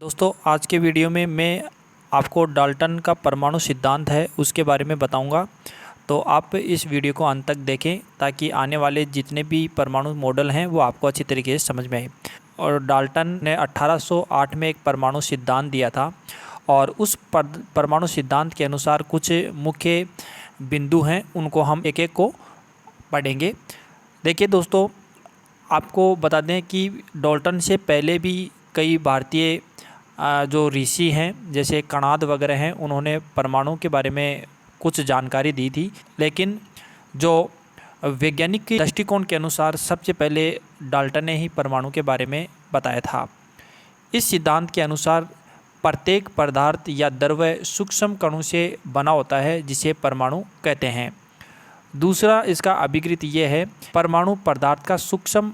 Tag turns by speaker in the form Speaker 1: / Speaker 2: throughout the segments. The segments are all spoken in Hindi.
Speaker 1: दोस्तों आज के वीडियो में मैं आपको डाल्टन का परमाणु सिद्धांत है उसके बारे में बताऊंगा। तो आप इस वीडियो को अंत तक देखें ताकि आने वाले जितने भी परमाणु मॉडल हैं वो आपको अच्छी तरीके से समझ में आए। और डाल्टन ने 1808 में एक परमाणु सिद्धांत दिया था और उस परमाणु सिद्धांत के अनुसार कुछ मुख्य बिंदु हैं, उनको हम एक एक को पढ़ेंगे। देखिए दोस्तों, आपको बता दें कि डाल्टन से पहले भी कई भारतीय जो ऋषि हैं जैसे कणाद वगैरह हैं, उन्होंने परमाणु के बारे में कुछ जानकारी दी थी, लेकिन जो वैज्ञानिक के दृष्टिकोण के अनुसार सबसे पहले डाल्टन ने ही परमाणु के बारे में बताया था। इस सिद्धांत के अनुसार प्रत्येक पदार्थ या द्रव्य सूक्ष्म कणों से बना होता है जिसे परमाणु कहते हैं। दूसरा इसका अभिकृत ये है, परमाणु पदार्थ का सूक्ष्म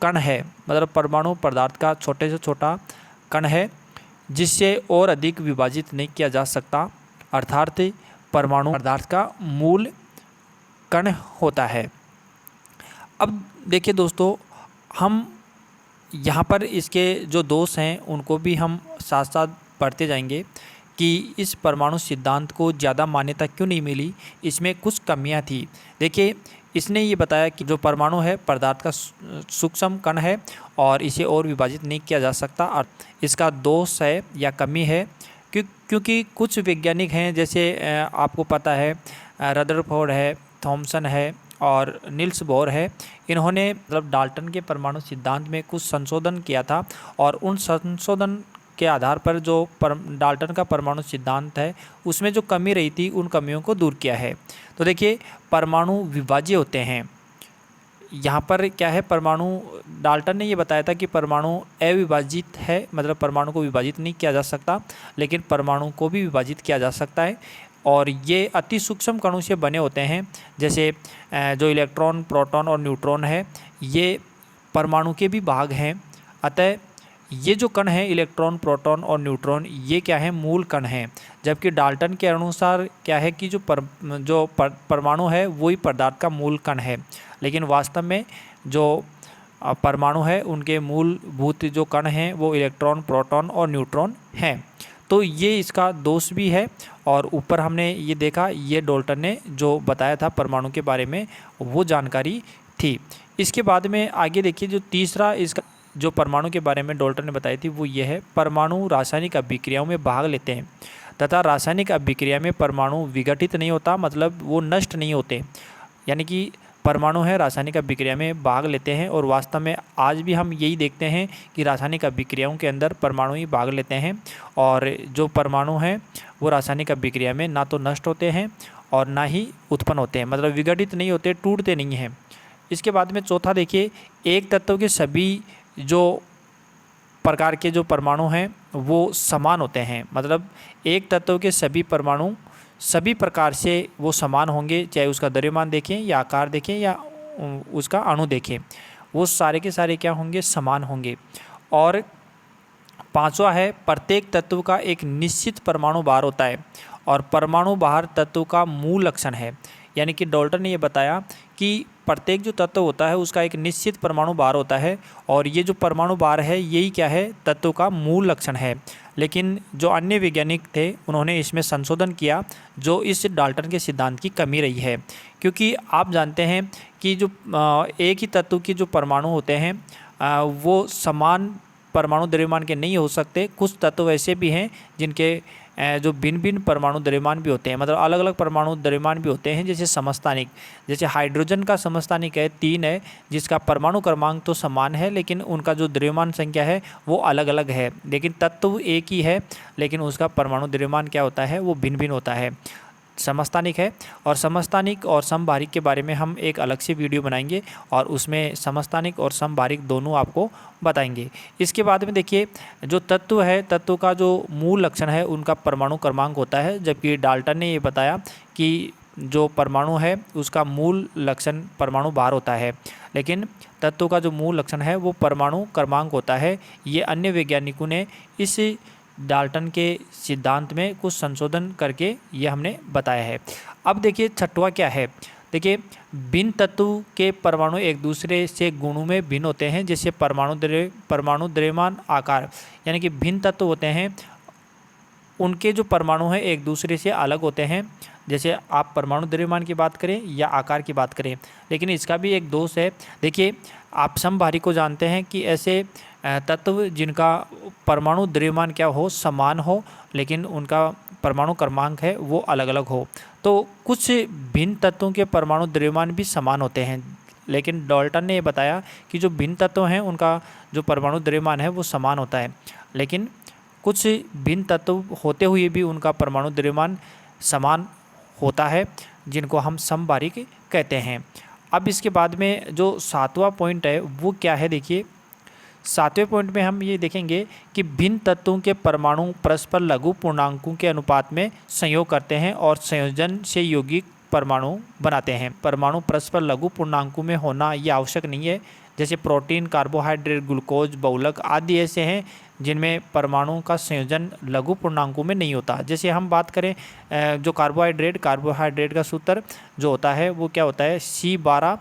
Speaker 1: कण है, मतलब परमाणु पदार्थ का छोटे से छोटा कण है जिससे और अधिक विभाजित नहीं किया जा सकता, अर्थात परमाणु पदार्थ का मूल कण होता है। अब देखिए दोस्तों, हम यहाँ पर इसके जो दोष हैं उनको भी हम साथ साथ पढ़ते जाएंगे कि इस परमाणु सिद्धांत को ज़्यादा मान्यता क्यों नहीं मिली, इसमें कुछ कमियां थी। देखिए, इसने ये बताया कि जो परमाणु है पदार्थ का सूक्ष्म कण है और इसे और विभाजित नहीं किया जा सकता, और इसका दोष है या कमी है क्योंकि कुछ वैज्ञानिक हैं जैसे आपको पता है रदरफोर्ड है, थॉमसन है और नील्स बोर है, इन्होंने मतलब डाल्टन के परमाणु सिद्धांत में कुछ संशोधन किया था और उन संशोधन के आधार पर जो डाल्टन का परमाणु सिद्धांत है उसमें जो कमी रही थी उन कमियों को दूर किया है। तो देखिए, परमाणु विभाज्य होते हैं। यहाँ पर क्या है, परमाणु डाल्टन ने ये बताया था कि परमाणु अविभाजित है, मतलब परमाणु को विभाजित नहीं किया जा सकता, लेकिन परमाणु को भी विभाजित किया जा सकता है और ये अति सूक्ष्म कणों से बने होते हैं। जैसे जो इलेक्ट्रॉन, प्रोटॉन और न्यूट्रॉन है, ये परमाणु के भी भाग हैं। अतः ये जो कण है इलेक्ट्रॉन, प्रोटॉन और न्यूट्रॉन, ये क्या है, मूल कण हैं। जबकि डाल्टन के अनुसार क्या है कि जो परमाणु है वही पदार्थ का मूल कण है, लेकिन वास्तव में जो परमाणु है उनके मूलभूत जो कण हैं वो इलेक्ट्रॉन, प्रोटॉन और न्यूट्रॉन हैं। तो ये इसका दोष भी है। और ऊपर हमने ये देखा, ये डाल्टन ने जो बताया था परमाणु के बारे में वो जानकारी थी। इसके बाद में आगे देखिए, जो तीसरा इसका जो परमाणु के बारे में डाल्टन ने बताई थी वो ये है, परमाणु रासायनिक अभिक्रियाओं में भाग लेते हैं तथा रासायनिक अभिक्रिया में परमाणु विघटित नहीं होता, मतलब वो नष्ट नहीं होते। यानी कि परमाणु है रासायनिक अभिक्रिया में भाग लेते हैं और वास्तव में आज भी हम यही देखते हैं कि रासायनिक अभिक्रियाओं के अंदर परमाणु ही भाग लेते हैं और जो परमाणु हैं वो रासायनिक अभिक्रिया में ना तो नष्ट होते हैं और ना ही उत्पन्न होते हैं, मतलब विघटित नहीं होते, टूटते नहीं हैं। इसके बाद में चौथा देखिए, एक तत्व के सभी जो प्रकार के जो परमाणु हैं वो समान होते हैं, मतलब एक तत्व के सभी परमाणु सभी प्रकार से वो समान होंगे, चाहे उसका द्रव्यमान देखें या आकार देखें या उसका अणु देखें, वो सारे के सारे क्या होंगे, समान होंगे। और पांचवा है, प्रत्येक तत्व का एक निश्चित परमाणु भार होता है और परमाणु भार तत्व का मूल लक्षण है। यानी कि डाल्टन ने ये बताया कि प्रत्येक जो तत्व होता है उसका एक निश्चित परमाणु भार होता है और ये जो परमाणु भार है यही क्या है, तत्व का मूल लक्षण है। लेकिन जो अन्य वैज्ञानिक थे उन्होंने इसमें संशोधन किया, जो इस डाल्टन के सिद्धांत की कमी रही है। क्योंकि आप जानते हैं कि जो एक ही तत्व की जो परमाणु होते हैं वो समान परमाणु द्रव्यमान के नहीं हो सकते। कुछ तत्व ऐसे भी हैं जिनके जो भिन्न भिन्न परमाणु द्रव्यमान भी होते हैं, मतलब अलग अलग परमाणु द्रव्यमान भी होते हैं। जैसे समस्थानिक, जैसे हाइड्रोजन का समस्थानिक है 3 है, जिसका परमाणु क्रमांक तो समान है लेकिन उनका जो द्रव्यमान संख्या है वो अलग अलग है, लेकिन तत्व एक ही है लेकिन उसका परमाणु द्रव्यमान क्या होता है, वो भिन्न भिन्न होता है, समस्थानिक है। और समस्थानिक और समभारिक के बारे में हम एक अलग से वीडियो बनाएंगे और उसमें समस्थानिक और समभारिक दोनों आपको बताएंगे। इसके बाद में देखिए, जो तत्व है, तत्व का जो मूल लक्षण है उनका परमाणु क्रमांक होता है, जबकि डाल्टन ने ये बताया कि जो परमाणु है उसका मूल लक्षण परमाणु भार होता है, लेकिन तत्व का जो मूल लक्षण है वो परमाणु क्रमांक होता है। ये अन्य वैज्ञानिकों ने इस डाल्टन के सिद्धांत में कुछ संशोधन करके ये हमने बताया है। अब देखिए छठवां क्या है, देखिए भिन्न तत्व के परमाणु एक दूसरे से गुणों में भिन्न होते हैं, जैसे परमाणु द्रव्यमान आकार, यानी कि भिन्न तत्व होते हैं उनके जो परमाणु हैं एक दूसरे से अलग होते हैं, जैसे आप परमाणु द्रव्यमान की बात करें या आकार की बात करें। लेकिन इसका भी एक दोष है, देखिए आप समभारी को जानते हैं कि ऐसे तत्व जिनका परमाणु द्रव्यमान क्या हो, समान हो, लेकिन उनका परमाणु क्रमांक है वो अलग अलग हो। तो कुछ भिन्न तत्वों के परमाणु द्रव्यमान भी समान होते हैं, लेकिन डाल्टन ने ये बताया कि जो भिन्न तत्व हैं उनका जो परमाणु द्रव्यमान है वो समान होता है, लेकिन कुछ भिन्न तत्व होते हुए भी उनका परमाणु द्रव्यमान समान होता है, जिनको हम समबारिक कहते हैं। अब इसके बाद में जो 7वां पॉइंट है वो क्या है, देखिए 7वें पॉइंट में हम ये देखेंगे कि भिन्न तत्वों के परमाणु परस्पर लघु पूर्णांकों के अनुपात में संयोग करते हैं और संयोजन से यौगिक परमाणु बनाते हैं। परमाणु परस्पर लघु पूर्णांकों में होना ये आवश्यक नहीं है, जैसे प्रोटीन, कार्बोहाइड्रेट, ग्लूकोज, बहुलक आदि ऐसे हैं जिनमें परमाणु का संयोजन लघु पूर्णांकों में नहीं होता। जैसे हम बात करें जो कार्बोहाइड्रेट का सूत्र जो होता है वो क्या होता है, C12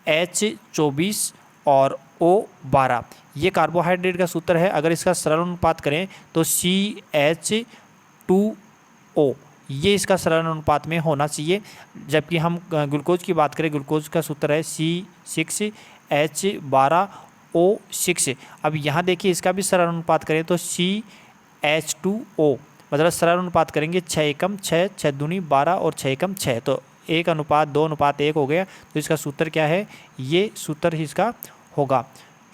Speaker 1: H24 और O12, ये कार्बोहाइड्रेट का सूत्र है। अगर इसका सरल अनुपात करें तो CH2O, ये इसका सरल अनुपात में होना चाहिए। जबकि हम ग्लूकोज की बात करें, ग्लूकोज का सूत्र है C6H12O6। अब यहाँ देखिए इसका भी सरल अनुपात करें तो CH2O, मतलब सरल अनुपात करेंगे 6 एकम 6, 6 दूनी 12 और 6 एकम 6, तो 1:2:1 हो गया। तो इसका सूत्र क्या है, ये सूत्र इसका होगा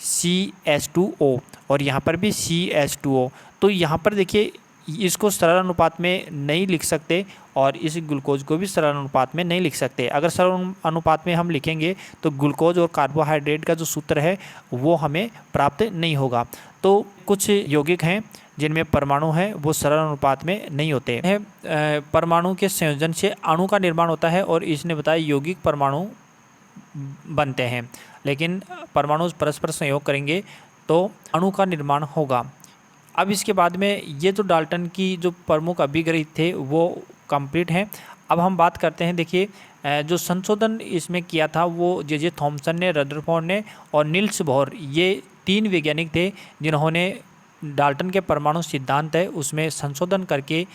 Speaker 1: CH2O, और यहाँ पर भी CH2O। तो यहाँ पर देखिए इसको सरल अनुपात में नहीं लिख सकते और इस ग्लूकोज को भी सरल अनुपात में नहीं लिख सकते। अगर सरल अनुपात में हम लिखेंगे तो ग्लूकोज और कार्बोहाइड्रेट का जो सूत्र है वो हमें प्राप्त नहीं होगा। तो कुछ यौगिक हैं जिनमें परमाणु हैं वो सरल अनुपात में नहीं होते हैं। परमाणु के संयोजन से अणु का निर्माण होता है और इसने बताया यौगिक परमाणु बनते हैं, लेकिन परमाणु परस्पर संयोग करेंगे तो अणु का निर्माण होगा। अब इसके बाद में ये जो डाल्टन की जो प्रमुख अभिग्रही थे वो कंप्लीट हैं। अब हम बात करते हैं, देखिए जो संशोधन इसमें किया था वो जे थॉमसन ने, रदरफोर्ड ने और नील्स बोहर, ये 3 वैज्ञानिक थे जिन्होंने डाल्टन के परमाणु सिद्धांत है उसमें संशोधन करके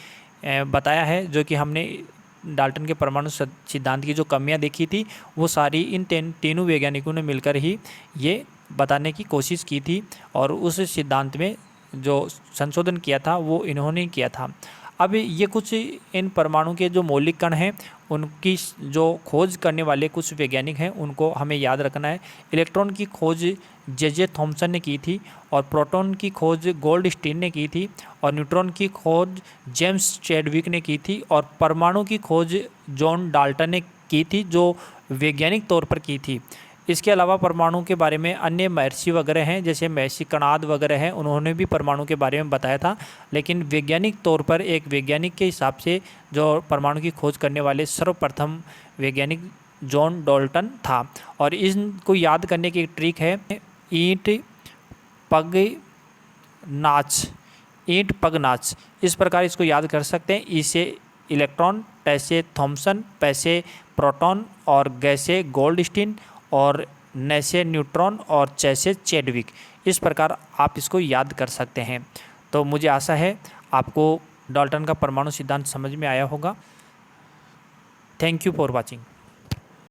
Speaker 1: बताया है। जो कि हमने डाल्टन के परमाणु सिद्धांत की जो कमियां देखी थी वो सारी इन तीनों वैज्ञानिकों ने मिलकर ही ये बताने की कोशिश की थी, और उस सिद्धांत में जो संशोधन किया था वो इन्होंने किया था। अब ये कुछ इन परमाणु के जो मौलिक कण हैं उनकी जो खोज करने वाले कुछ वैज्ञानिक हैं उनको हमें याद रखना है। इलेक्ट्रॉन की खोज जे थॉमसन ने की थी, और प्रोटॉन की खोज गोल्डस्टीन ने की थी, और न्यूट्रॉन की खोज जेम्स चैडविक ने की थी, और परमाणु की खोज जॉन डाल्टन ने की थी जो वैज्ञानिक तौर पर की थी। इसके अलावा परमाणु के बारे में अन्य महर्षि वगैरह हैं, जैसे महर्षि कणाद वगैरह हैं, उन्होंने भी परमाणु के बारे में बताया था। लेकिन वैज्ञानिक तौर पर एक वैज्ञानिक के हिसाब से जो परमाणु की खोज करने वाले सर्वप्रथम वैज्ञानिक जॉन डाल्टन था। और इनको याद करने की एक ट्रिक है, ईंट पग नाच, इस प्रकार इसको याद कर सकते हैं। इसे इलेक्ट्रॉन, टैसे थॉमसन, पैसे प्रोटॉन और गैसे गोल्डस्टीन और नैसे न्यूट्रॉन और चैसे चैडविक, इस प्रकार आप इसको याद कर सकते हैं। तो मुझे आशा है आपको डाल्टन का परमाणु सिद्धांत समझ में आया होगा। Thank you for watching.